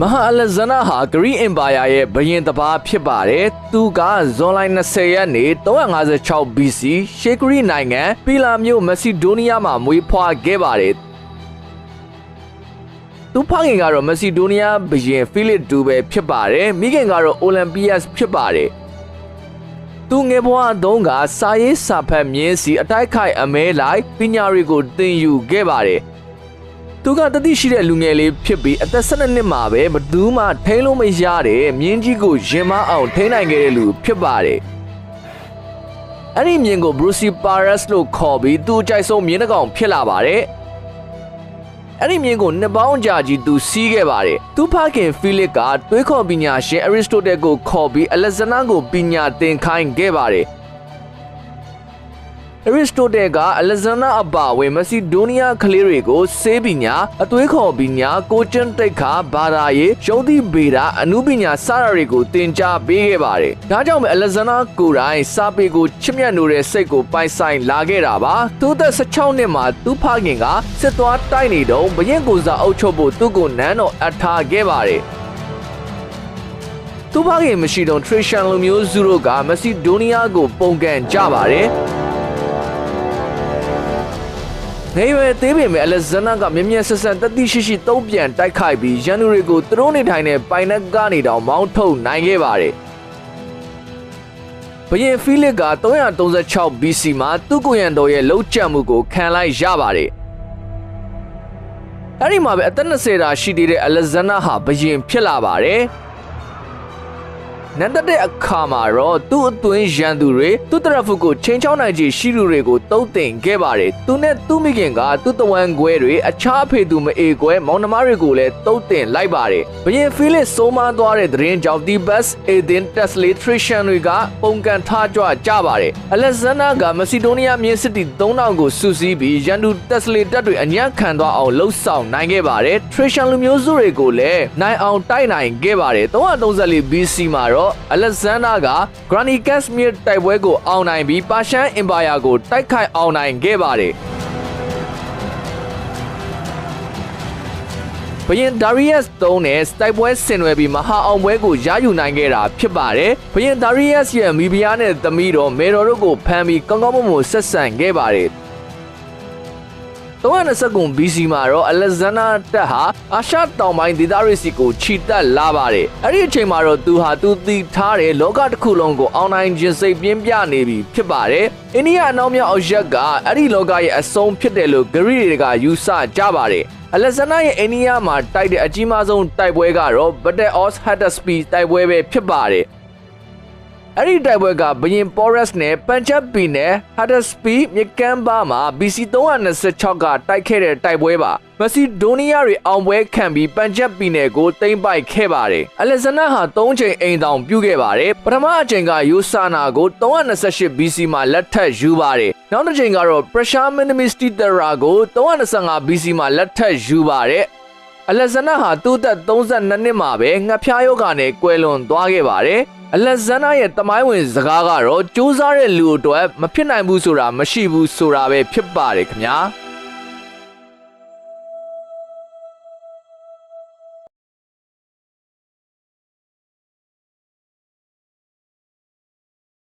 မဟာအလက်ဇန္ဒာဟာဂရိအင်ပါယာရဲ့ဘုရင်တစ်ပါးဖြစ်ပါတယ်။သူကဇွန်လ20ရက်နေ့356 BC ရှေးဂရိနိုင်ငံပီလာမြို့မက်ဆီဒိုးနီးယားမှာမွေးဖွားခဲ့ပါတယ်။သူဖခင်ကတော့မက်ဆီဒိုးနီးယားဘုရင်ဖိလစ်IIပဲဖြစ်ပါတယ်။မိခင်ကတော့အိုလံပီယက်စ်ဖြစ်ပါတယ်။သူငယ်ဘဝတုန်းကစာရေးစာဖတ်မြင်းစီအတိုက်ခိုက်အမဲလိုက်ပညာတွေကိုသင်ယူခဲ့ပါတယ်။သူကတတိရှိတဲ့လူငယ်လေးဖြစ်ပြီးအသက်12နှစ်မှာပဲဘသူမှထိန်းလို့မရတဲ့မြင်းကြီးကိုရင်မအောင်ထိန်းနိုင်ခဲ့တဲ့လူဖြစ်ပါတယ်။အဲ့ဒီမြင်းကို Bruce Paras လို့ခေါ်ပြီးသူအကြိုက်ဆုံးမြင်းတစ်ကောင်ဖြစ်လာပါတယ်။အဲ့ဒီမြင်းကိုနှစ်ပေါင်းကြာကြီးသူစီးခဲ့ပါတယ်။သူဖခင်ဖိလစ်ကတွေးခေါ်ပညာရှင်အရစ်စတိုတယ်ကိုခေါ်ပြီးအလက်ဇန္ဒာကိုပညာသင်ခိုင်းခဲ့ပါတယ်။အရစ်စတိုတယ်ကအလက်ဇန္ဒာအပါဝင်မက်ဆီဒိုးနီးယားကလေးတွေကိုဆေးပညာအသွေးခေါ်ပညာကိုကျန်းတိတ်ခါဘာသာရေးရုံးသီးဗေဒအနုပညာစတာတွေကိုသင်ကြားပေးခဲ့ပါတယ်။ဒါကြောင့်ပဲအလက်ဇန္ဒာကိုယ်တိုင်စာပေကိုချစ်မြတ်နိုးတဲ့စိတ်ကိုပိုင်ဆိုင်လာခဲ့တာပါ။သူသက်16နှစ်မှာသူဖခင်ကစစ်သွားတိုက်နေတော့ဘရင်ကိုစားအုပ်ချုပ်ဖို့သူ့ကိုနန်းတော်အပ်ထားခဲ့ပါတယ်။သူဖခင်မရှိတော့ထရစ်ရှန်လူမျိုးစုတို့ကမက်ဆီဒိုးနီးယားကိုပုံကန်ကြပါတယ်။ငယ်ရွယ်သေးပေမဲ့အလက်ဇန္ဒာကမြင်းမြတ်ဆက်ဆက်တတိရှိရှိတုံးပြန်တိုက်ခိုက်ပြီးရန်သူတွေကိုသူတို့နေထိုင်တဲ့ပိုင်နက်ကနေတောင်မောင်းထုတ်နိုင်ခဲ့ပါတယ်။ဘုရင်ဖိလစ်က336 BC မှာသူ့ကိုရန်တော်ရဲ့လှုပ်ကြံမှုကိုခံလိုက်ရပါတယ်။အဲဒီမှာပဲအသက်20တာရှိသေးတဲ့အလက်ဇန္ဒာဟာဘုရင်ဖြစ်လာပါတယ်။နန်းတဲ့အခါမှာတော့သူ့အတွင်းရန်သူတွေသူ့တရဖုကိုချင်းချောင်းနိုင်ကြီးရှိလူတွေကိုတုံးတင်ခဲ့ပါတယ်။သူနဲ့သူ့မိခင်ကသူ့တဝမ်းခွဲတွေအခြားဖေသူမအေခွဲမောင်နှမတွေကိုလည်းတုံးတင်လိုက်ပါတယ်။ဘုရင်ဖိလစ်ဆိုးမသွားတဲ့သတင်းကြောင့်ဒီဘတ်စ်အေဒင်တက်စလီထရစ်ရှန်တွေကပုံကန်ထားကြွကြပါတယ်။အလက်ဇန္ဒာကမက်ဆီဒိုးနီးယားမြင်းစစ်တီ3000ကိုစုစည်းပြီးရန်သူတက်စလီတပ်တွေအညံ့ခံသွားအောင်လှုပ်ဆောင်နိုင်ခဲ့ပါတယ်။ထရစ်ရှန်လူမျိုးစုတွေကိုလည်းနိုင်အောင်တိုက်နိုင်ခဲ့ပါတယ်။334 BC မှာတော့အလက်ဇန္ဒာကဂရနီကက်စ်မီတိုက်ပွဲကိုအောင်နိုင်ပြီးပါရှန်အင်ပါယာကိုတိုက်ခိုက်အောင်နိုင်ခဲ့ပါတယ်။ဘုရင်ဒါရီယက်စ်3နဲ့တိုက်ပွဲဆင်နွှဲပြီးမဟာအောင်ပွဲကိုရယူနိုင်ခဲ့တာဖြစ်ပါတယ်။ဘုရင်ဒါရီယက်စ်ရဲ့မိဖုရားနဲ့သမီးတော်မေတော်တို့ကိုဖမ်းပြီးကောင်းကောင်းမွန်မွန်ဆက်ဆံခဲ့ပါတယ်။329 BC မှာတော့အလက်ဇန္ဒာတပ်ဟာအာရှတောင်ပိုင်းဒေသတွေစီကိုခြိတက်လာပါတယ်။အဲ့ဒီအချိန်မှာတော့သူသိထားတဲ့လောကတစ်ခုလုံးကိုအောင်နိုင်ခြင်းစိတ်ပြင်းပြနေပြီဖြစ်ပါတယ်။အိန္ဒိယအနောက်မြောက်အရက်ကအဲ့ဒီလောကရဲ့အဆုံးဖြစ်တယ်လို့ဂရိတွေကယူဆကြပါတယ်။အလက်ဇန္ဒာရဲ့အိန္ဒိယမှာတိုက်တဲ့အကြီးမားဆုံးတိုက်ပွဲကတော့ Battle of Hattersby တိုက်ပွဲပဲဖြစ်ပါတယ်။အဲ့ဒီတိုက်ပွဲကဘုရင်ပေါ်ရက်စ်နဲ့ပန်ချပ်ပီနဲ့ဟာဒက်စပီမြကမ်းပါမှာ BC 326ကတိုက်ခဲ့တဲ့တိုက်ပွဲပါမက်ဆီဒိုးနီးယားတွေအောင်ပွဲခံပြီးပန်ချပ်ပီနယ်ကိုသိမ်းပိုက်ခဲ့ပါတယ်အလက်ဇန္ဒာဟာ3ချိန်အိမ်တောင်ပြုခဲ့ပါတယ်ပထမအချိန်ကယူဆာနာကို328 BC မှာလက်ထပ်ယူပါတယ်နောက်တစ်ချိန်ကတော့ Pressure Minimist Terra ကို325 BC မှာလက်ထပ်ယူပါတယ်အလက်ဇန္ဒာဟာသူ့သက်32နှစ်မှာပဲငှက်ဖျားယောဂါနဲ့ကွယ်လွန်သွားခဲ့ပါတယ်အလက်ဇန္ဒာရဲ့တမိုင်းဝင်စကားကတော့စူးစမ်းတဲ့လူအတွက်မဖြစ်နိုင်ဘူးဆိုတာမရှိဘူးဆိုတာပဲဖြစ်ပါတယ်ခင်ဗျာ